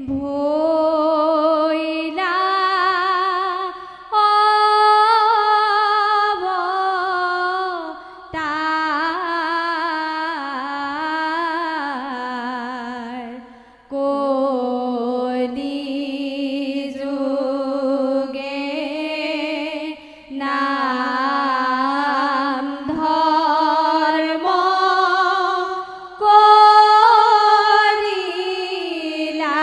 ভৈলা অবতাৰ কলি যুগে নাম ধৰ্ম কৰিলা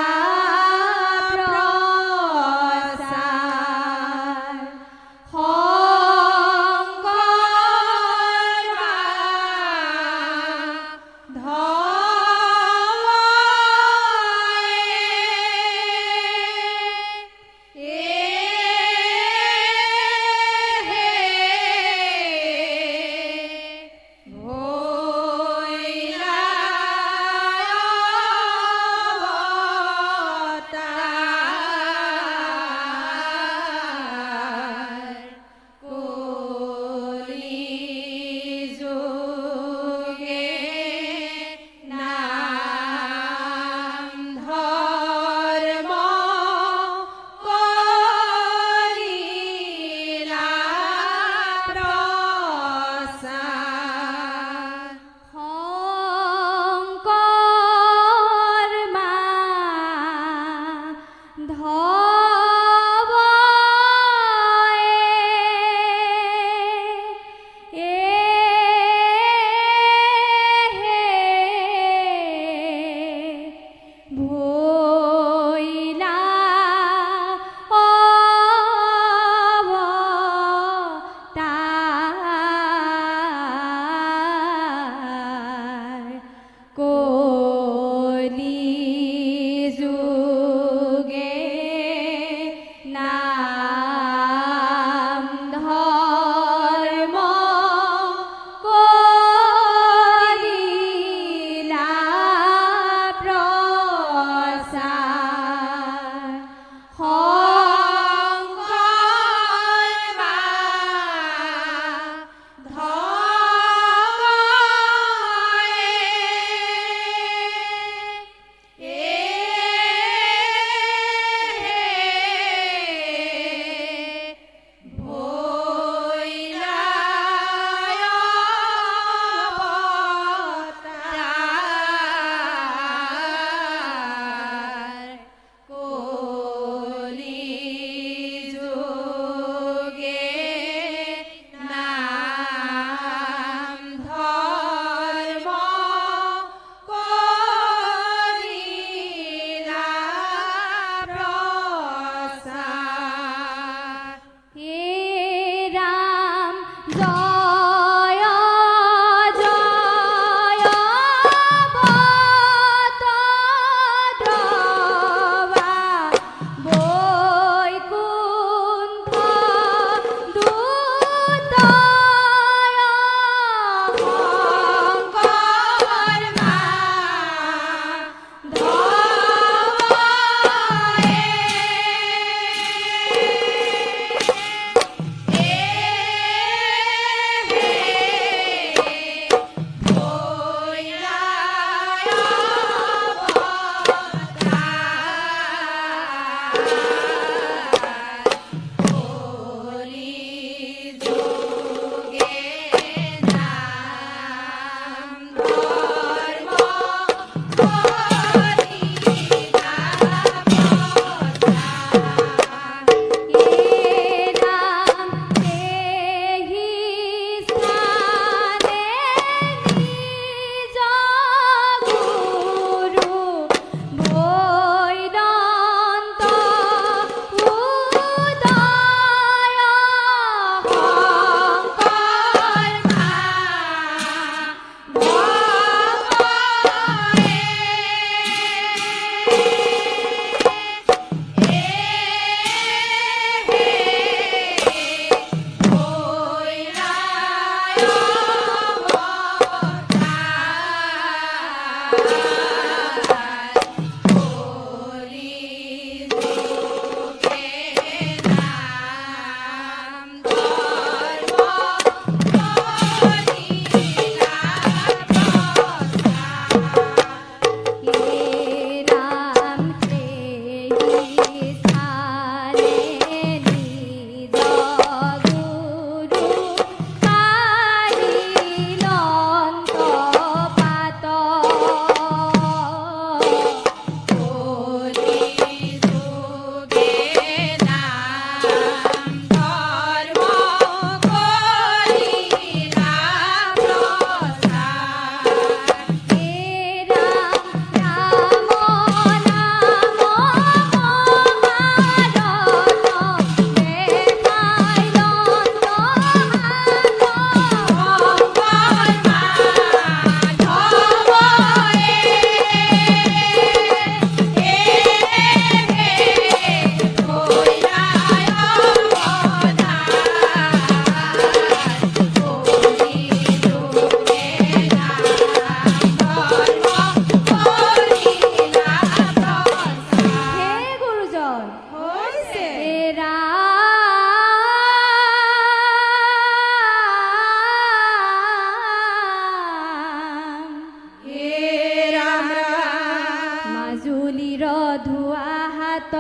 চুলিৰ ধোৱা হাত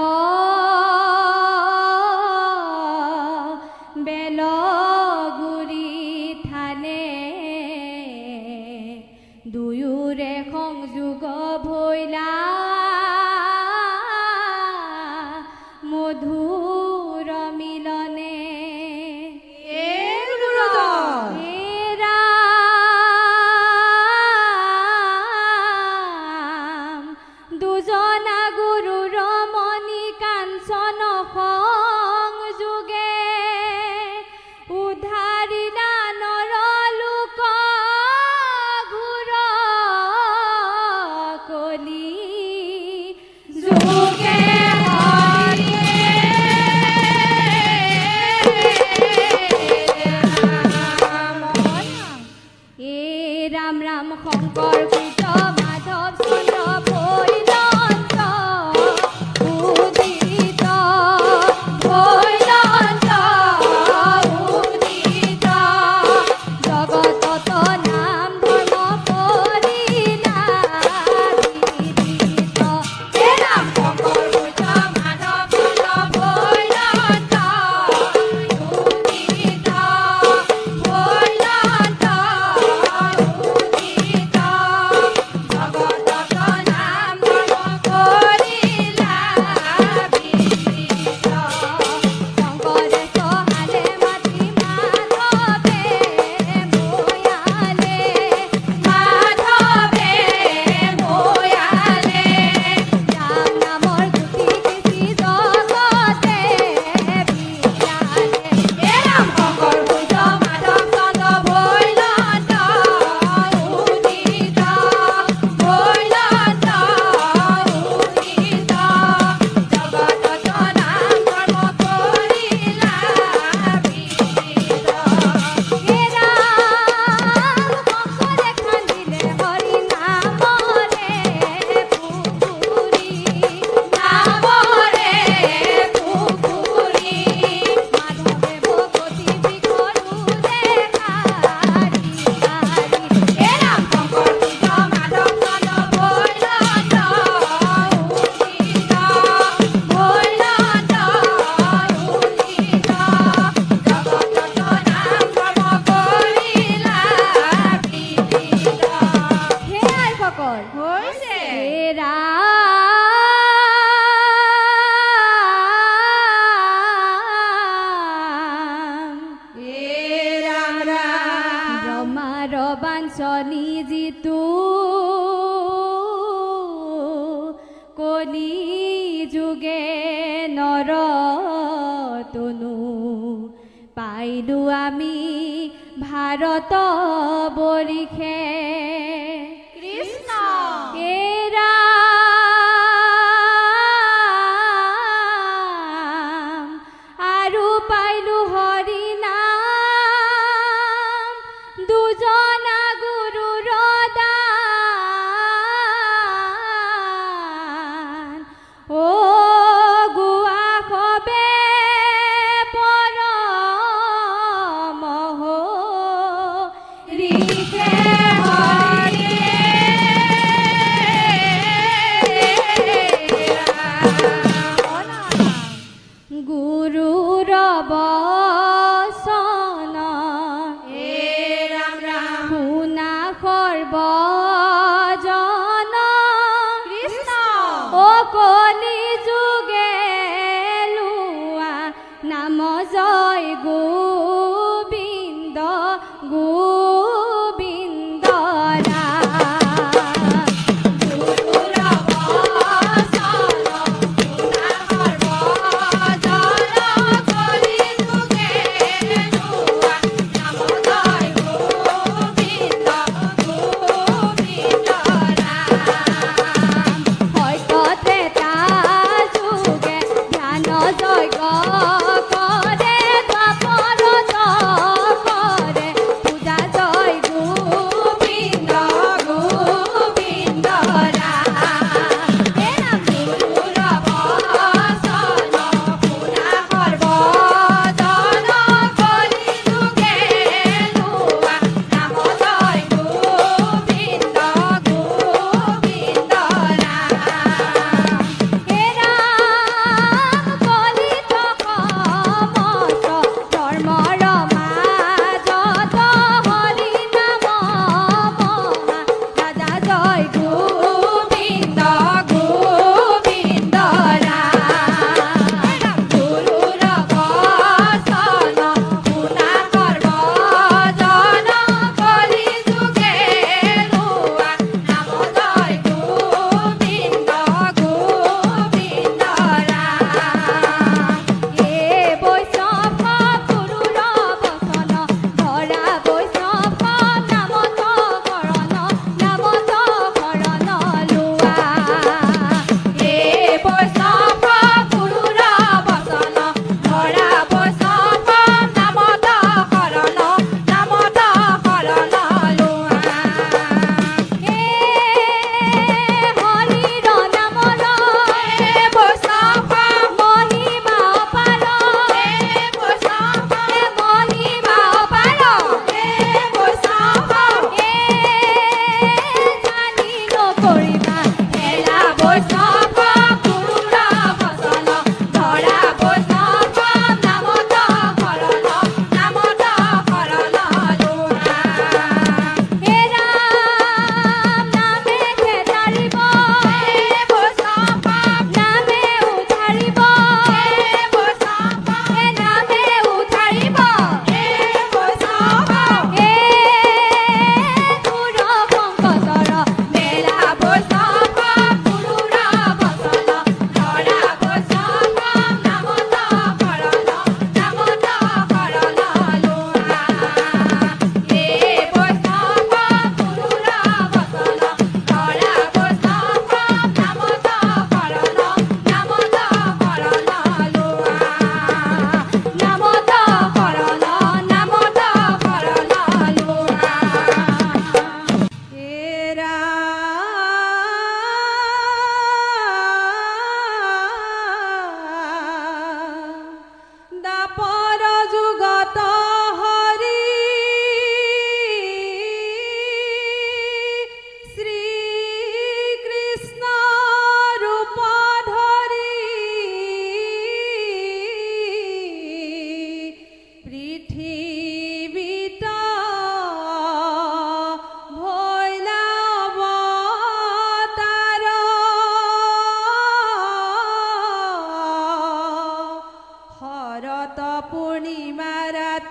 বেলগুৰি থানে দুয়োৰে সংযোগ ভৈলা মধুৰ মিলনে দুজনা গুৰুৰ মণি কাঞ্চন সংযোগে উদ্ধাৰিলা নৰ লোক ঘোৰ কলি যোগে এ ৰাম ৰাম শংকৰ কৃত মাধৱ চন্দ্ৰ ভৈৰন্ত উদিত ভৈৰন্ত উদিত জগতত নাম ধৰ্ম কৰিলা বিদিত হে ৰাম শংকৰ কৃত মাধৱ চন্দ্ৰ ভৈৰন্ত উদিত ভৈৰন্ত উদিত জগতত নাম ধৰ্ম কৰিলা বিদিত শংকৰে চহালে মাতি মাধৱে ময়ালে মাধৱে ময়ালে ৰাম নামৰ জ্যোতি দিছি জগতে বিলালে হে ৰাম শংকৰ কৃত মাধৱ চন্দ্ৰ ভৈৰন্ত উদিত ভৈৰন্ত উদিত জগতত নাম ধৰ্ম কৰিলা বিদিত হে ৰাম শংকৰে খান্দিলে হৰি নামৰে পুখুৰী নামৰে পুখুৰী মাধৱে ভকতি বিকৰু দেখাৰি হে ৰাম শংকৰ কৃত মাধৱ চন্দ্ৰ ভৈৰন্ত উদিত ভৈৰন্ত উদিত জগতত নাম ধৰ্ম কৰিলা বিদিত হে আইসকল হৈছে ৰাম ব্ৰহ্মাৰ বাঞ্ছনি যিটো কলি যোগে নৰ তনু পাইলো আমি ভাৰত বৰিষে কৃষ্ণ হে ৰাম আৰু পাইলো হৰি নাম দুজনা গুৰুৰ দান ও গুৱা খবে পৰম ৰিষে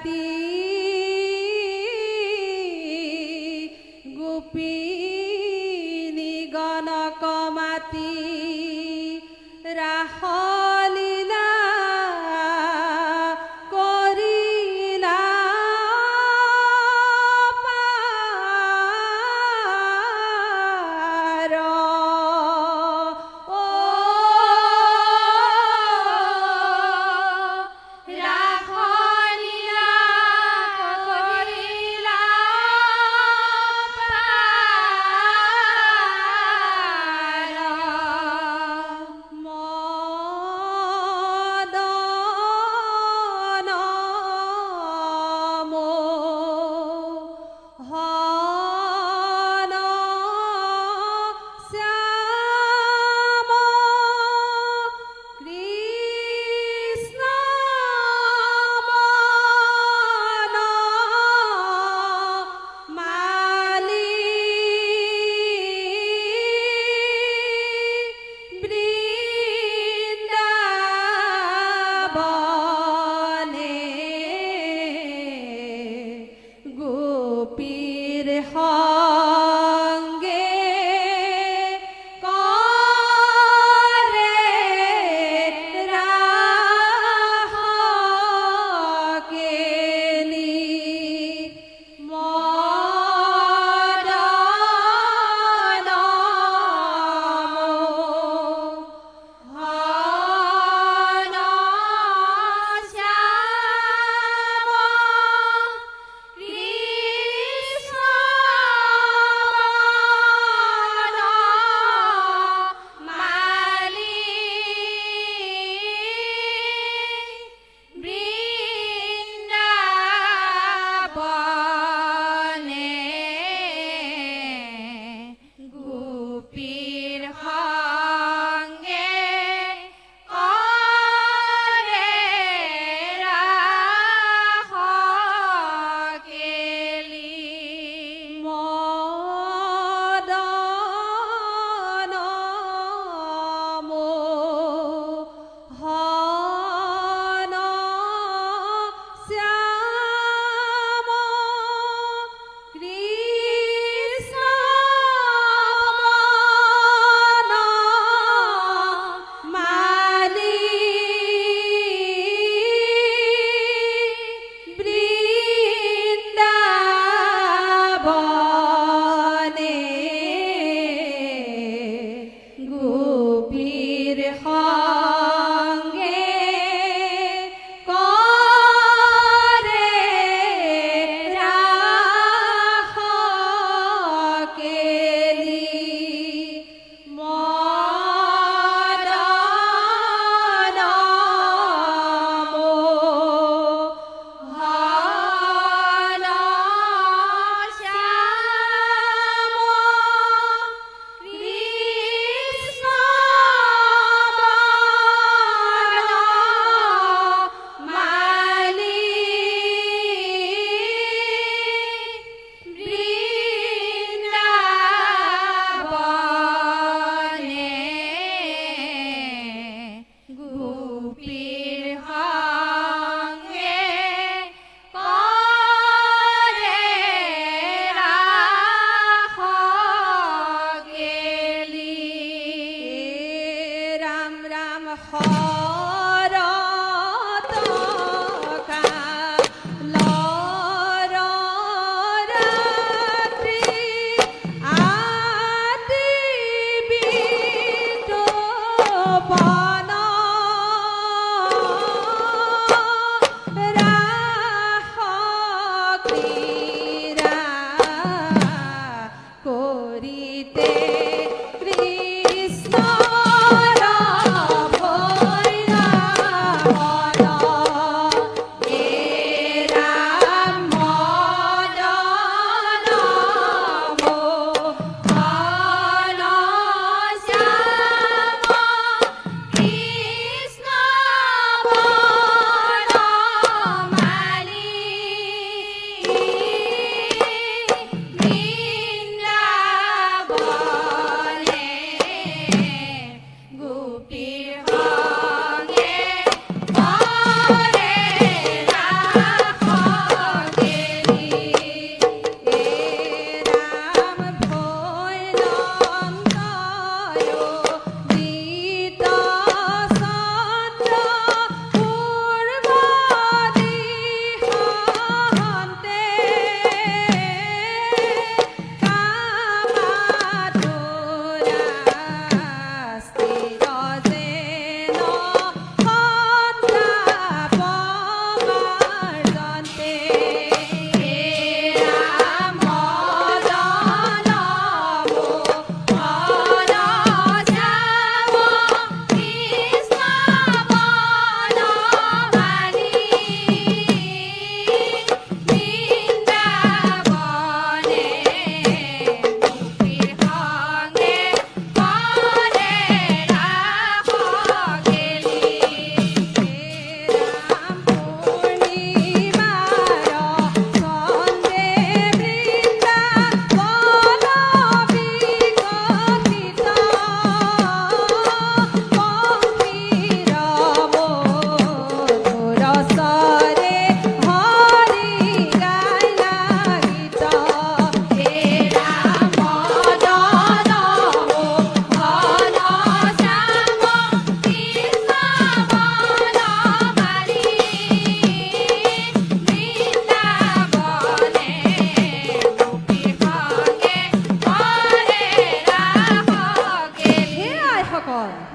মাতি গোপিনী গণক মাতি ৰাসলীলা কৰিলা পাৰ। অ ৰাসলীলা কৰিলা পাৰ। মদন মোহন শ্যাম কৃষ্ণ মন মালি বৃন্দাবনে গোপীর সঙ্গে করে রাস কেলি। মদন মোহন শ্যাম কৃষ্ণ মন মালি বৃন্দাবনে গোপীর সঙ্গে করে রাস কেলি। মদন মোহন শ্যাম কৃষ্ণ মন মালি বৃন্দাবনে গোপীর সঙ্গে করে রাস কেলি। মদন মোহন শ্যাম কৃষ্ণ মন মালি বৃন্দাবনে গোপীর সঙ্গে করে রাস কেলি। রাম রাম হরত কালৰ ৰাত্ৰি আদি বিতোপন ৰাস ক্ৰীড়া কৰিতে কৃষ্ণৰ ভৈৰা মন। হে ৰাম মদন মোহন শ্যাম কৃষ্ণ মন মালি বৃন্দাবনে গোপীৰ সঙ্গে কৰে ৰাস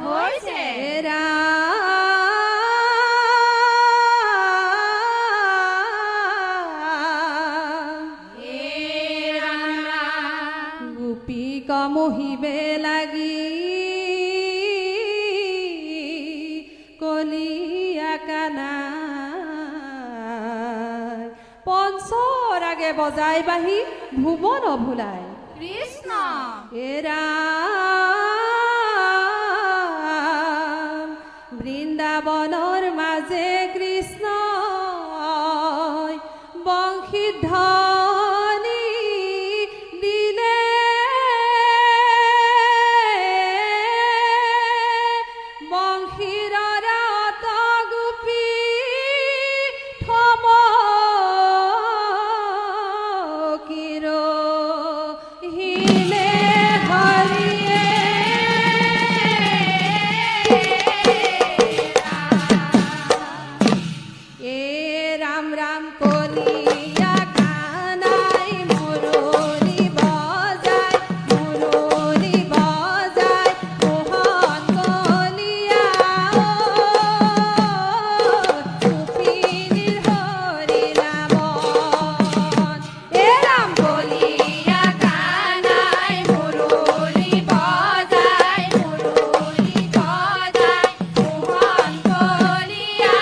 হৈছে গোপীক মোহিবে লাগি কলিয়া কানা পঞ্চৰ আগে বজাই বাহি ভুৱন ভুলাই কৃষ্ণ বৃন্দাবনৰ মাজে কৃষ্ণ বংশীধ্বনি দিলে বংশীৰ ৰাত গোপী থমকিৰ হিলে হৰিয়ে এ ৰাম ৰাম কলিয়া কানাই মুৰুলি বজাই মোহন কলিয়া গোপিনীৰ হৰি নামন এ ৰাম কলিয়া কানাই মুৰুলি বজাই মোহন কলিয়া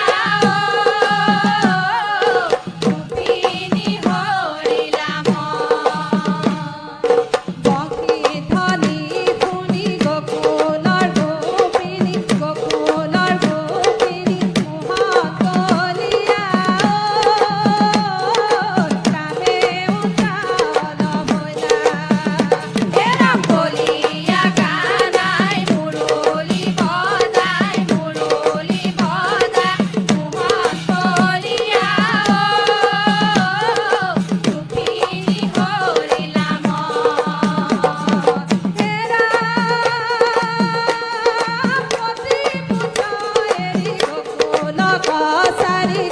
গোপিনী হৰিলা বংশী ধ্বনি শুনি গোকুলৰ গোপিনী মোহন কলিয়া ৰামে উঠাল মইনা হে ৰাম কলিয়া কানাই মুৰুলি বজাই মোহন কলিয়া গোপিনী হৰিলা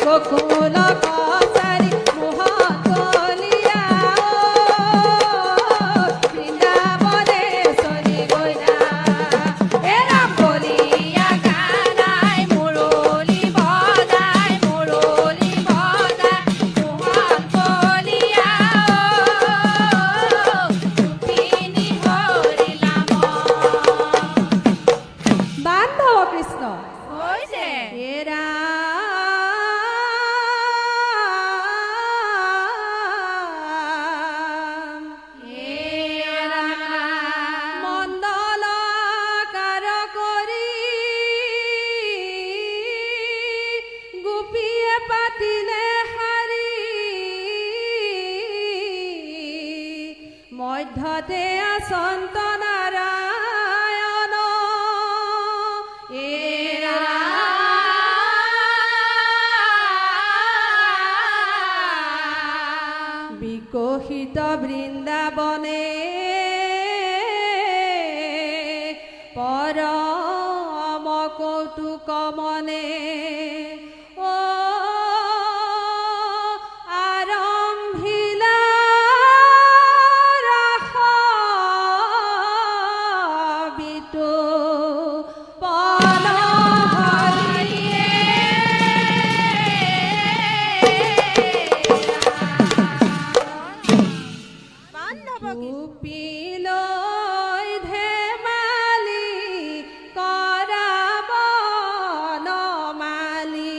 গোকুল কছাৰী মোহন কলিয়া বৃন্দাবনেশ্বৰী গইনা হে ৰাম কলিয়া কানাই মুৰুলি বজাই মোহন কলিয়া গোপিনী হৰিলা বান্ধৱ কৃষ্ণ হৈছে মণ্ডলকাৰ কৰি গোপীয়ে পাতিলে শাৰী মধ্যতে আচন্ত নাৰায়ণ বিকশিত বৃন্দাবনে পৰম কৌতুক মনে ও আৰম্ভিলা ৰাস বিতু পন হৰিয়ে গোপীলৈ ধেমালি কৰাব নমালি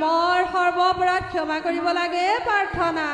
মোৰ সৰ্ব অপৰাধ ক্ষমা কৰিব লাগে প্ৰাৰ্থনা